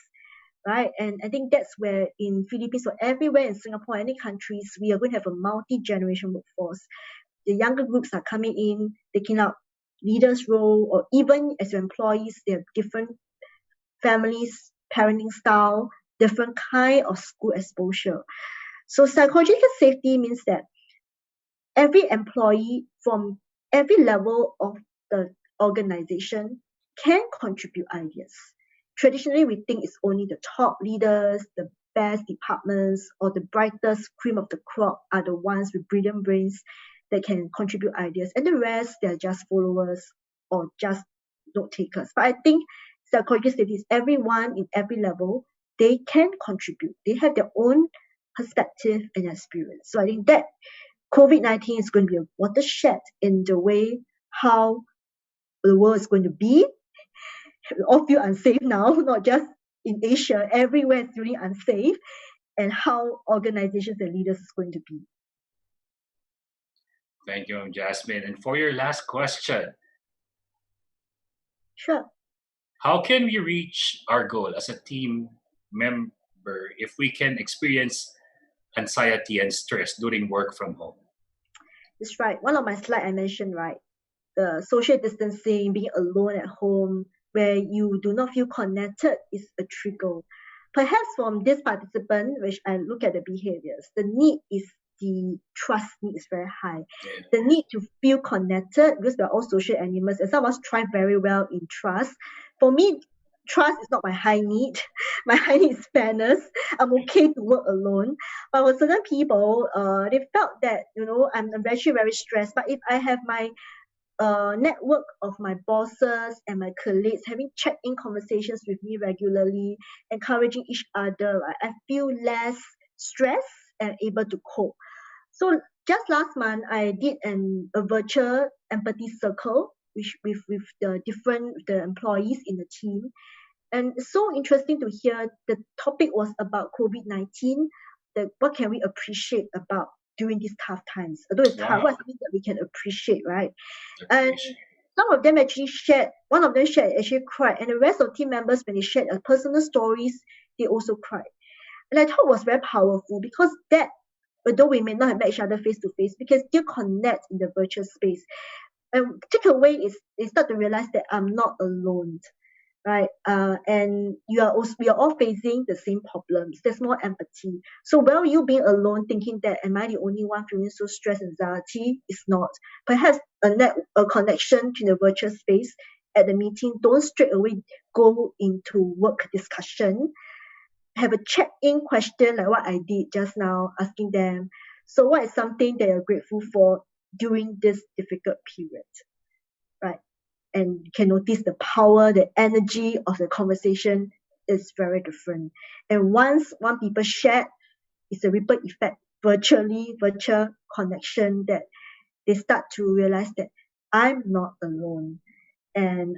right? And I think that's where in Philippines or everywhere in Singapore, any countries, we are going to have a multi-generation workforce. The younger groups are coming in, taking up leaders' role, or even as your employees, they have different families, parenting style, different kind of school exposure. So psychological safety means that every employee from every level of the organization can contribute ideas. Traditionally, we think it's only the top leaders, the best departments, or the brightest cream of the crop are the ones with brilliant brains that can contribute ideas. And the rest, they're just followers or just note takers. But I think psychological safety is everyone in every level, they can contribute. They have their own perspective and experience. So I think that COVID-19 is going to be a watershed in the way how the world is going to be. We all feel unsafe now, not just in Asia, everywhere it's really unsafe, and how organizations and leaders is going to be. Thank you, Jasmine. And for your last question, Sure. how can we reach our goal as a team member if we can experience anxiety and stress during work from home? That's right. One of my slides I mentioned, right? The social distancing, being alone at home, where you do not feel connected is a trigger. Perhaps from this participant, which I look at the behaviors, the trust need is very high. Yeah. The need to feel connected, because we're all social animals, and some of us thrive very well in trust. For me, trust is not my high need. My high need is fairness. I'm okay to work alone. But for certain people, they felt that, I'm actually very stressed. But if I have my network of my bosses and my colleagues having check-in conversations with me regularly, encouraging each other, right, I feel less stressed and able to cope. So just last month, I did a virtual empathy circle with the employees in the team. And it's so interesting to hear the topic was about COVID-19, that what can we appreciate about during these tough times? Although it's hard, what's something that we can appreciate, right? And some of them actually shared, one of them shared actually cried, and the rest of team members, when they shared their personal stories, they also cried. And I thought it was very powerful because that, although we may not have met each other face to face, we can still connect in the virtual space. And takeaway is they start to realize that I'm not alone, right? And we are all facing the same problems. There's more empathy. So while you being alone, thinking that am I the only one feeling so stress and anxiety, is not. Perhaps a connection to the virtual space at the meeting. Don't straight away go into work discussion. Have a check-in question like what I did just now, asking them, so what is something that you're grateful for during this difficult period, right? And you can notice the power, the energy of the conversation is very different. And once one people shared, it's a ripple effect, virtual connection, that they start to realize that I'm not alone. and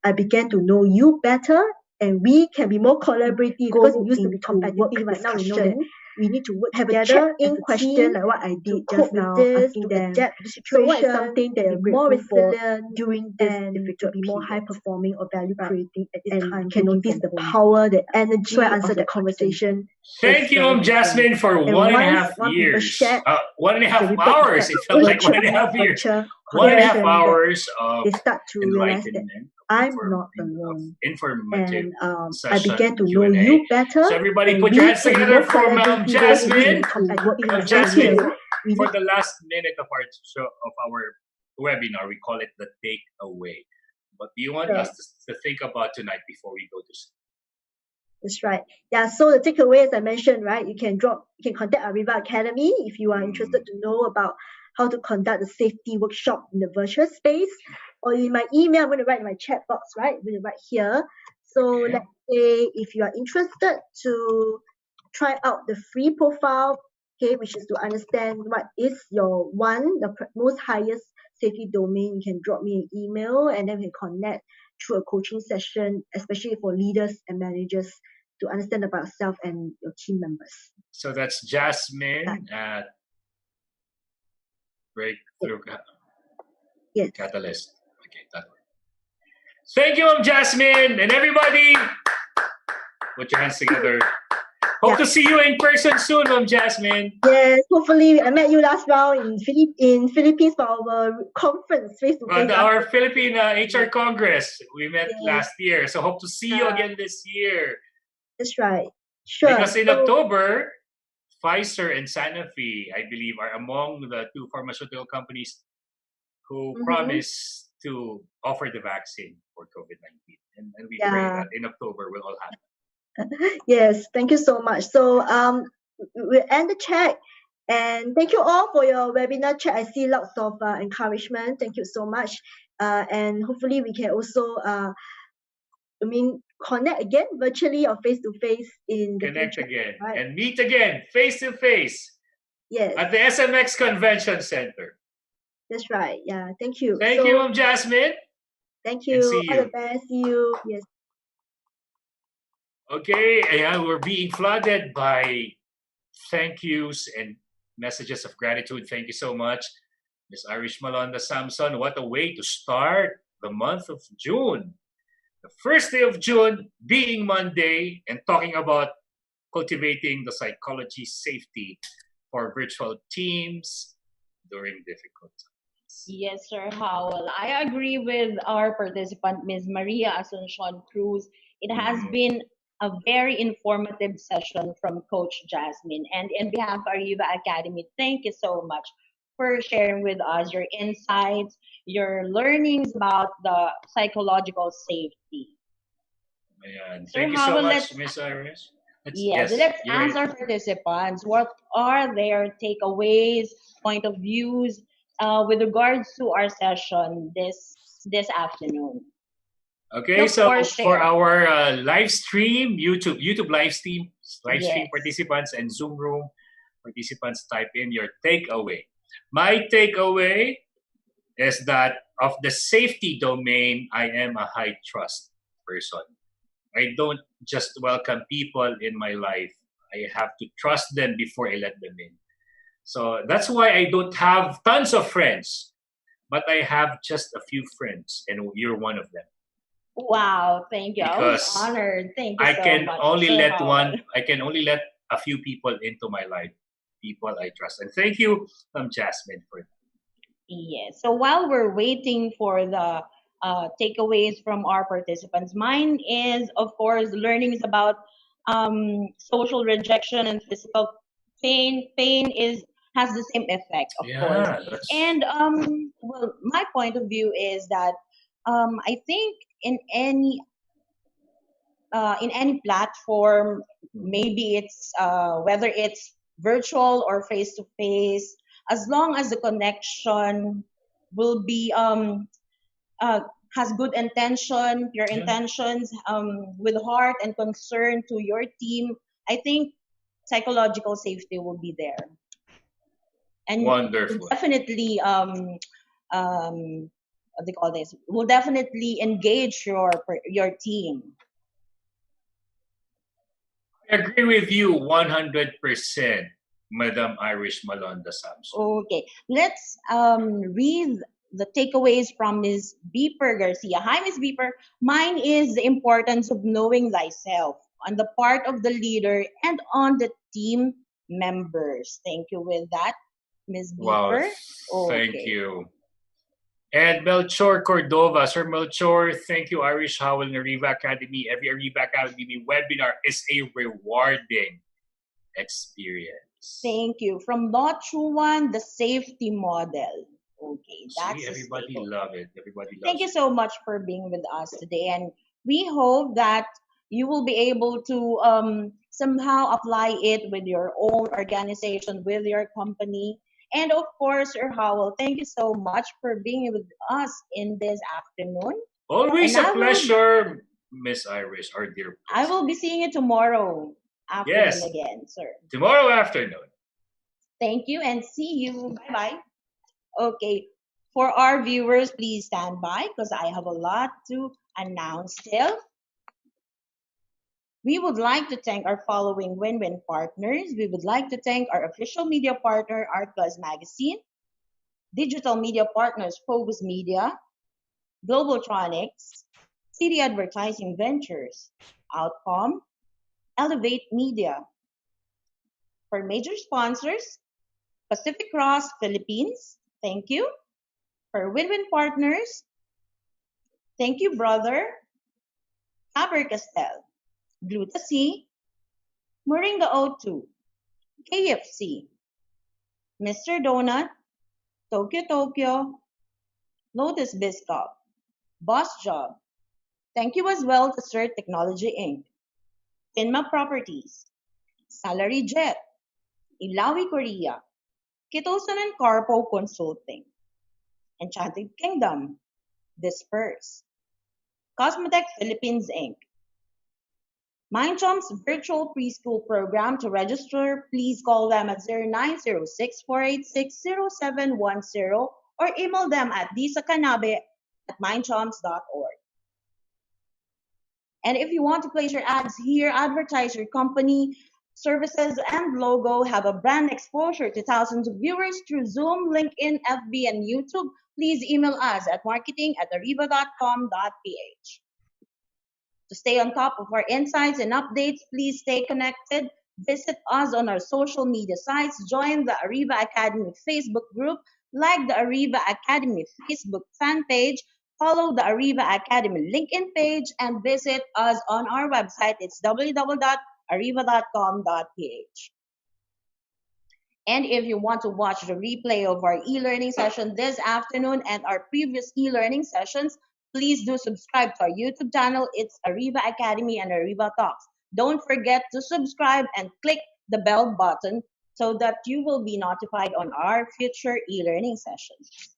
I began to know you better, and we can be more collaborative because we used to be competitive. Right now, we know that we need to work together in question, like what I did just now, asking them. So what is something that you're more resilient during this difficult to be more high performing or value creating at this time? Can notice the power, the energy. So I answered the conversation. Thank you, Jasmine, for and 1.5 years. 1.5 hours. It felt like 1.5 years. 1.5 hours of they start to realize that I'm not alone. Informative And I session, began to know Q&A. you better. So everybody and put we your hands can be together more for Ma'am collaborative Jasmine. Jasmine, For the last minute of our webinar, we call it the takeaway. What do you want us to think about tonight before we go to sleep? That's right. Yeah, so the takeaway, as I mentioned, right, you can contact Ariva Academy if you are interested to know about how to conduct a safety workshop in the virtual space. Or in my email, I'm going to write in my chat box, right? I'm going to write here. So let's say if you are interested to try out the free profile, okay, which is to understand what is your the most highest safety domain, you can drop me an email and then we can connect through a coaching session, especially for leaders and managers to understand about yourself and your team members. So that's Jasmine at Breakthrough Catalyst. Okay, that one. Thank you, Jasmine, and everybody. Put your hands together. Hope to see you in person soon, Jasmine. Yes, hopefully I met you last round in Philippines for our conference face-to-face. Our Philippine HR Congress we met last year, so hope to see you again this year. That's right. Sure. Because in October, Pfizer and Sanofi, I believe, are among the two pharmaceutical companies who promise to offer the vaccine for COVID-19. And we pray that in October will all happen. Yes, thank you so much. So we'll end the chat. And thank you all for your webinar chat. I see lots of encouragement. Thank you so much. And hopefully we can also connect again virtually or face-to-face in the Connect future, again, right? And meet again face-to-face. Yes. At the SMX Convention Center. That's right. Yeah. Thank you. Thank you, Jasmine. Thank you. And see you. All the best. See you. Yes. Okay, we're being flooded by thank yous and messages of gratitude. Thank you so much, Ms. Irish Malonda Samson. What a way to start the month of June. The first day of June being Monday and talking about cultivating the psychology safety for virtual teams during difficult times. Yes, Sir Howell. I agree with our participant, Ms. Maria Asuncion Cruz. It has been a very informative session from Coach Jasmine. And in behalf of Ariva Academy, thank you so much for sharing with us your insights, your learnings about the psychological safety. Thank you so much, Ms. Iris. Let's ask our participants what are their takeaways, point of views with regards to our session this afternoon. Okay, so for our live stream, YouTube live stream participants and Zoom room participants, type in your takeaway. My takeaway is that of the safety domain, I am a high trust person. I don't just welcome people in my life. I have to trust them before I let them in. So that's why I don't have tons of friends, but I have just a few friends, and you're one of them. Wow, thank you. I was honored. Thank you so much. I can only let a few people into my life, people I trust. And thank you, Jasmine, for that. Yes. So while we're waiting for the takeaways from our participants, mine is, of course, learnings about social rejection and physical pain. Pain has the same effect, of course. And well, my point of view is that I think in any platform, maybe it's whether it's virtual or face to face, as long as the connection will be has good intention, pure intentions, with heart and concern to your team, I think psychological safety will be there. And wonderful. Definitely what they call this, will definitely engage your team. I agree with you 100%, Madam Irish Malonda Samson. Okay, let's read the takeaways from Ms. Beeper Garcia. Hi, Ms. Beeper. Mine is the importance of knowing thyself on the part of the leader and on the team members. Thank you with that, Ms. Wow, Beeper. thank Okay. you. And Melchor Cordova, Sir Melchor, thank you, Irish Howell and Ariva Academy. Every Ariva Academy webinar is a rewarding experience. Thank you. From Lot Chuan, the safety model. Okay, that's See, everybody love it. Everybody loves Thank you it. so much for being with us today. And we hope that you will be able to somehow apply it with your own organization, with your company. And of course, Sir Howell, thank you so much for being with us in this afternoon. Always And a pleasure, Miss Irish, our dear I will be seeing you tomorrow afternoon Yes. again, sir. Tomorrow afternoon. Thank you and see you. Bye bye. Okay. For our viewers, please stand by because I have a lot to announce still. We would like to thank our following win-win partners. We would like to thank our official media partner, Art Plus Magazine, digital media partners, Focus Media, Globaltronics, City Advertising Ventures, Outcom, Elevate Media. For major sponsors, Pacific Cross Philippines, thank you. For win-win partners, thank you, brother. Faber-Castell, Gluta-C, Moringa O2, KFC, Mr. Donut, Tokyo, Lotus Biscuit, Boss Job. Thank you as well to Sir Technology Inc., Finma Properties, Salary Jet, Ilawi Korea, Kitosan and Carpo Consulting, Enchanted Kingdom, Disperse, Cosmetech Philippines Inc., MindChomp's virtual preschool program. To register, please call them at 0906-486-0710 or email them at disakanabe@mindchomps.org. And if you want to place your ads here, advertise your company, services, and logo, have a brand exposure to thousands of viewers through Zoom, LinkedIn, FB, and YouTube, please email us at marketing@ariva.com.ph. To stay on top of our insights and updates, please stay connected. Visit us on our social media sites. Join the Ariva Academy Facebook group. Like the Ariva Academy Facebook fan page. Follow the Ariva Academy LinkedIn page. And visit us on our website. It's www.ariva.com.ph. And if you want to watch the replay of our e-learning session this afternoon and our previous e-learning sessions, please do subscribe to our YouTube channel. It's Ariva Academy and Ariva Talks. Don't forget to subscribe and click the bell button so that you will be notified on our future e-learning sessions.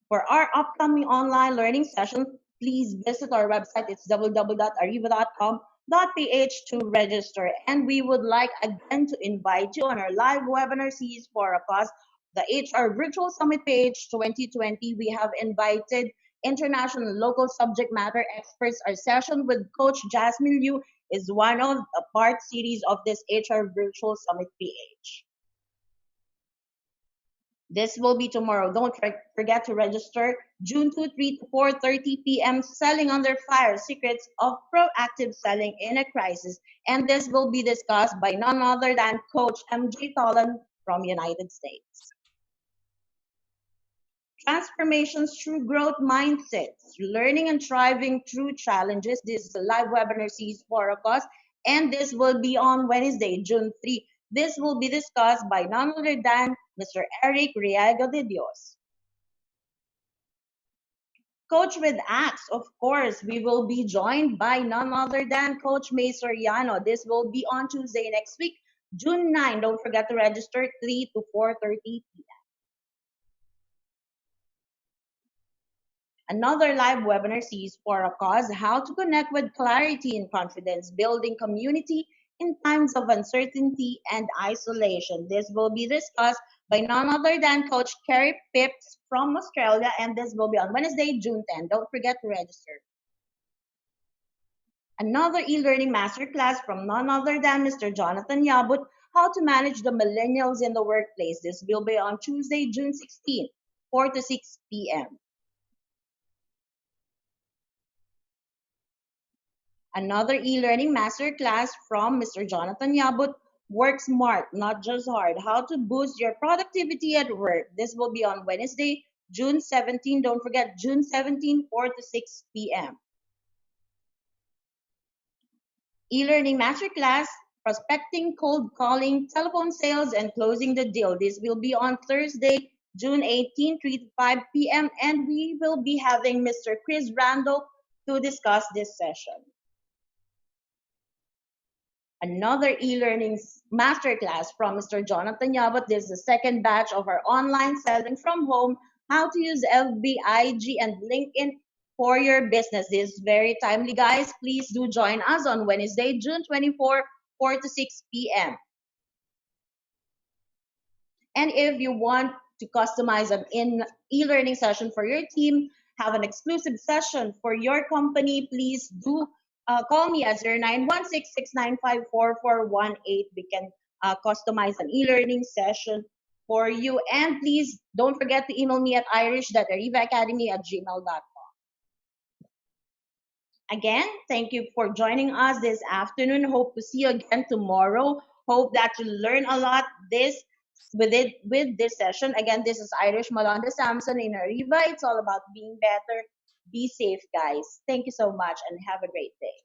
For our upcoming online learning session, please visit our website. It's www.ariva.com.ph to register. And we would like again to invite you on our live webinar series for a class, the HR Virtual Summit page 2020. We have invited international and local subject matter experts. Our session with Coach Jasmine Liew is one of the part series of this HR Virtual Summit PH. This will be tomorrow. Don't forget to register. June 2, 3 to 4:30 p.m. Selling Under Fire, Secrets of Proactive Selling in a Crisis. And this will be discussed by none other than Coach MJ Tolan from United States. Transformations through growth mindsets, learning and thriving through challenges. This is a live webinar series for us, and this will be on Wednesday, June 3. This will be discussed by none other than Mr. Eric Riego de Dios. Coach with Acts, of course, we will be joined by none other than Coach May Soriano. This will be on Tuesday next week, June 9. Don't forget to register 3 to 4:30 p.m. Another live webinar series for a cause, how to connect with clarity and confidence, building community in times of uncertainty and isolation. This will be discussed by none other than Coach Kerry Pips from Australia, and this will be on Wednesday, June 10. Don't forget to register. Another e-learning masterclass from none other than Mr. Jonathan Yabut, how to manage the millennials in the workplace. This will be on Tuesday, June 16, 4 to 6 p.m. Another e-learning masterclass from Mr. Jonathan Yabut, Work Smart, Not Just Hard, how to boost your productivity at work. This will be on Wednesday, June 17. Don't forget, June 17, 4 to 6 p.m. E-learning masterclass, prospecting, cold calling, telephone sales, and closing the deal. This will be on Thursday, June 18, 3 to 5 p.m. And we will be having Mr. Chris Randall to discuss this session. Another e-learning masterclass from Mr. Jonathan Yabut. This is the second batch of our online selling from home, how to use FB, IG, and LinkedIn for your business. This is very timely, guys. Please do join us on Wednesday, June 24, 4 to 6 p.m. And if you want to customize an e-learning session for your team, have an exclusive session for your company, please do call me at 0916-695-4418. We can customize an e-learning session for you. And please don't forget to email me at irish.arivaacademy@gmail.com. Again, thank you for joining us this afternoon. Hope to see you again tomorrow. Hope that you learn a lot with this session. Again, this is Irish Malonda Samson in Ariva. It's all about being better. Be safe, guys. Thank you so much and have a great day.